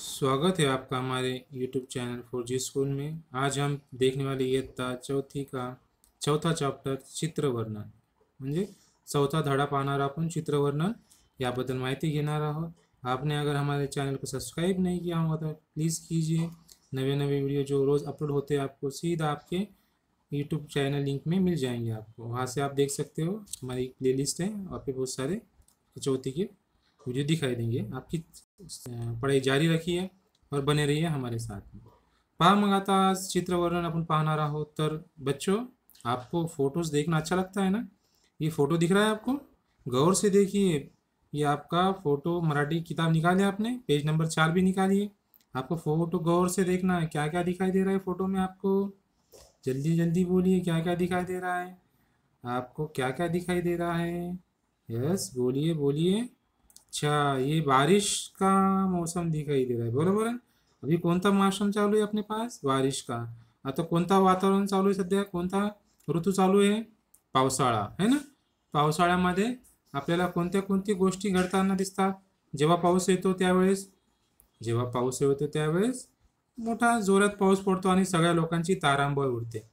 स्वागत है आपका हमारे YouTube चैनल 4G स्कूल में। आज हम देखने वाले इयत्ता चौथी का चौथा चॅप्टर चित्रवर्णन म्हणजे चौथा धडा पाहणार आपण चित्रवर्णन याबद्दल माहिती घेणार आहोत। आपने अगर हमारे चैनल को सब्सक्राइब नहीं किया होगा तो प्लीज़ कीजिए। नवे नवे वीडियो जो रोज़ अपलोड होते हैं आपको सीधा आपके YouTube चैनल लिंक में मिल जाएंगे। आपको वहाँ से आप देख सकते हो, हमारी प्लेलिस्ट है, वहाँ पे बहुत सारे चौथी के वीडियो दिखाई देंगे। आपकी पढ़ाई जारी रखिए और बने रहिए हमारे साथ में। पहा मग आता आज चित्रवर्णन आपण पाहणार आहोत। तर बच्चों, आपको फोटोज़ देखना अच्छा लगता है ना? ये फ़ोटो दिख रहा है आपको? गौर से देखिए। ये आपका फ़ोटो मराठी किताब निकाले आपने, पेज नंबर 4 भी निकालिए। आपको फ़ोटो गौर से देखना है, क्या क्या दिखाई दे रहा है फ़ोटो में आपको। जल्दी जल्दी बोलिए, क्या क्या दिखाई दे रहा है आपको, क्या क्या दिखाई दे रहा है। यस, बोलिए बोलिए। अच्छा, ये बारिश का मौसम दिखाई दे रहा है, बरोबर आहे। अभी कोणता मौसम चालू आहे अपने पास? बारिश का। आता कोणता वातावरण चालू आहे सध्या, कोणता ऋतू चालू आहे? पावसाळा है ना। पावसाळ्यामध्ये आपल्याला कोणत्या कोणती गोष्टी घडताना दिसतात? जेव्हा पाऊस येतो त्यावेळेस मोठा जोरात पाऊस पडतो आणि सगळ्या लोकांची तारांबळ उडते।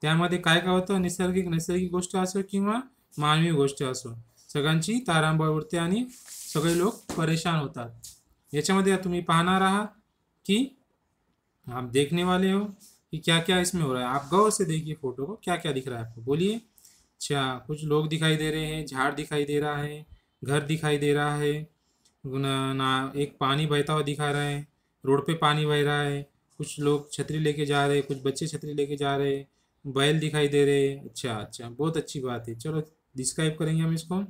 त्यामध्ये काय काय होतं? नैसर्गिक गोष्ट असो किंवा मानवी गोष्ट असो, सगळ्यांची तारांबळ उडते आणि सगळे लोग परेशान होतात। याच्यामध्ये तुम्ही पाहणार आहात कि आप देखने वाले हो कि क्या क्या इसमें हो रहा है। आप गौर से देखिए फोटो को, क्या क्या दिख रहा है आपको, बोलिए। अच्छा, कुछ लोग दिखाई दे रहे हैं, झाड़ दिखाई दे रहा है, घर दिखाई दे रहा है, एक पानी बहता हुआ दिखा रहा है, रोड पे पानी बह रहा है, कुछ लोग छतरी लेके जा रहे हैं, कुछ बच्चे छतरी लेके जा रहे हैं, बैल दिखाई दे रहे हैं। अच्छा अच्छा, बहुत अच्छी बात है। चलो डिस्क्राइब करेंगे हम इसको।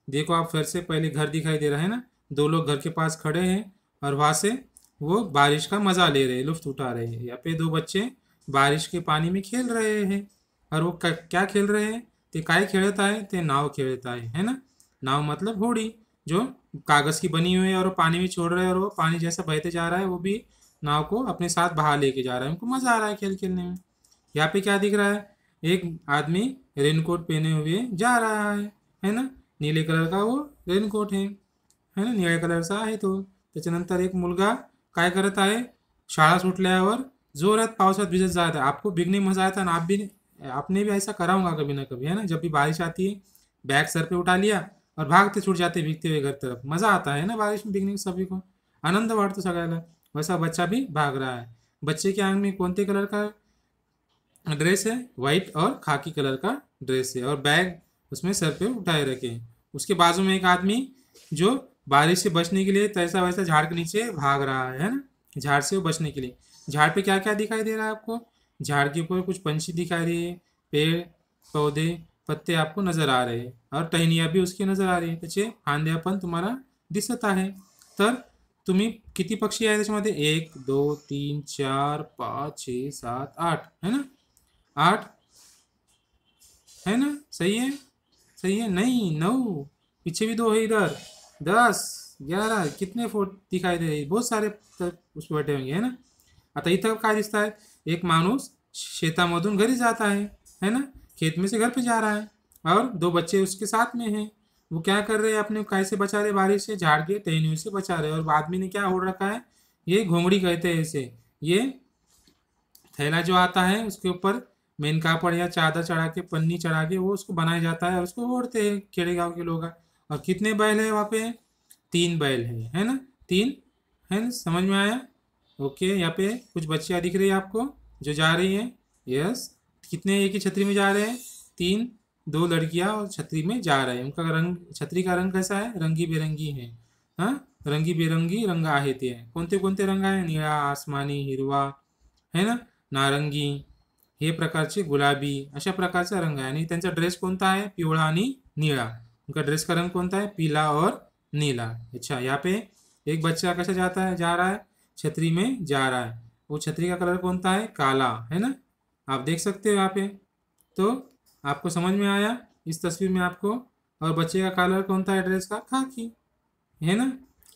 देखो, आप फिर से पहले घर दिखाई दे रहा है ना, दो लोग घर के पास खड़े हैं और वहाँ से वो बारिश का मज़ा ले रहे हैं, लुफ्त उठा रहे हैं। यहाँ पे दो बच्चे बारिश के पानी में खेल रहे हैं और वो क्या खेल रहे हैं? ते काय खेलत आहे? ते नाव खेलत है ना। नाव मतलब होड़ी, जो कागज़ की बनी हुई है और वो पानी में छोड़ रहे हैं और वो पानी जैसा बहते जा रहा है, वो भी नाव को अपने साथ बहा लेके जा रहा है। उनको मज़ा आ रहा है खेल खेलने में। यहाँ पे क्या दिख रहा है? एक आदमी रेनकोट पहने हुए जा रहा है ना। नीले कलर का वो रेनकोट है ना, निळ्या कलरचा आहे तो। त्याच्यानंतर एक मुलगा काय करत आहे? शाळा सुटल्यावर जोरात पावसात भिजत जात है। आपको भीगने में मजा आता है ना, आपने भी ऐसा करा होगा कभी ना कभी, है ना। जब भी बारिश आती है, बैग सर पे उठा लिया और भागते छूट जाते भीगते हुए घर तरफ। मज़ा आता है ना बारिश में भीगने, सभी को आनंद वाटतो सगळ्याला। वैसा बच्चा भी भाग रहा है। बच्चे के आंग में कोणते कलर का ड्रेस है? वाइट और खाकी कलर का ड्रेस है और बैग उसमें सर पे उठाए रखे। उसके बाजू में एक आदमी जो बारिश से बचने के लिए तैसा वैसा झाड़ के नीचे भाग रहा है ना, झाड़ से वो बचने के लिए। झाड़ पे क्या क्या दिखाई दे रहा है आपको? झाड़ के ऊपर कुछ पंछी दिखाई दे रहे हैं, पेड़ पौधे पत्ते आपको नजर आ रहे हैं और टहनिया भी उसकी नजर आ रही है, त्याचे फांद्या पण तुम्हाला दिसत आहे। तर तुम्ही किती पक्षी आहे त्याच्यामध्ये? 1 2 3 4 5 6 7 8 है ना। 8 है ना, सही है, सही है। नहीं, 9, पीछे भी 2 है इधर। 10 11 कितने फुट दिखाई दे रहे? बहुत सारे उस पर बैठे होंगे, है ना। आता इथं काय दिसत आहे? एक माणूस शेतामधून घरी जात है ना, खेत में से घर पे जा रहा है और 2 बच्चे उसके साथ में हैं। वो क्या कर रहे हैं? अपने कैसे बचा रहे बारिश से? झाड़ के टहनियों से बचा रहे हैं। और आदमी ने क्या ओढ़ रखा है? ये घोंगड़ी कहते हैं इसे। ये थैला जो आता है उसके ऊपर मेन कापड़ या चादर चढ़ा के, पन्नी चढ़ा के वो उसको बनाया जाता है और उसको ओढ़ते हैं खेड़े गाँव के लोग। और कितने बैल है वहाँ पे? 3 बैल है ना, 3 है ना। समझ में आया? ओके। यहाँ पे कुछ बच्चियाँ दिख रही है आपको जो जा रही हैं। यस, कितने एक ही छतरी में जा रहे हैं? 3, 2 लड़कियाँ और छतरी में जा रहे हैं। उनका रंग, छतरी का रंग कैसा है? रंगी बेरंगी है। हाँ, रंगी बेरंगी रंग आहेत ते। कोणते कोणते रंग आहे? निळा, आसमानी, हिरवा है ना, नारंगी, हे प्रकारचे गुलाबी, अशा प्रकारचा रंग आहे। आणि त्यांचा ड्रेस कोणता आहे? पिवळा आणि नीला। उनका ड्रेस का रंग कौन है? पीला और नीला। अच्छा, यहाँ पे एक बच्चा कैसे जा रहा है? छतरी में जा रहा है। वो छतरी का कलर कौन सा है? काला, है ना। आप देख सकते हो यहाँ पे। तो आपको समझ में आया इस तस्वीर में आपको? और बच्चे का कलर कौन सा है ड्रेस का? खाकी, है ना।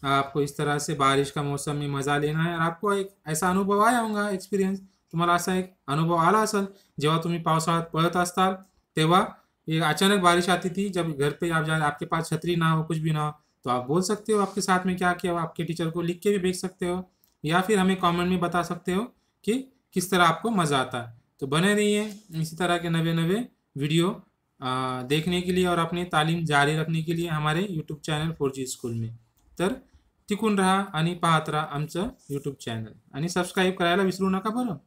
आपको इस तरह से बारिश का मौसम में मज़ा लेना है और आपको एक ऐसा अनुभव आया होगा, एक्सपिरियन्स तुम्हाला असा एक अनुभव आला असेल जेव्हा तुम्ही पावसाळ्यात पळत असताल तेव्हा एक अचानक बारिश आती थी। जब घर पे आप आपके पास छतरी ना हो, कुछ भी ना हो, तो आप बोल सकते हो आपके साथ में क्या किया हो। आपके टीचर को लिख के भी भेज सकते हो या फिर हमें कमेंट में बता सकते हो कि किस तरह आपको मज़ा आता है। तो बने रहिए इसी तरह के नवे नवे वीडियो देखने के लिए और अपनी तालीम जारी रखने के लिए हमारे यूट्यूब चॅनल 4G स्कूल में। तर टिकून राहा आणि पाहत राहा आमचं यूट्यूब चॅनल आणि सबस्क्राईब करायला विसरू नका बरं।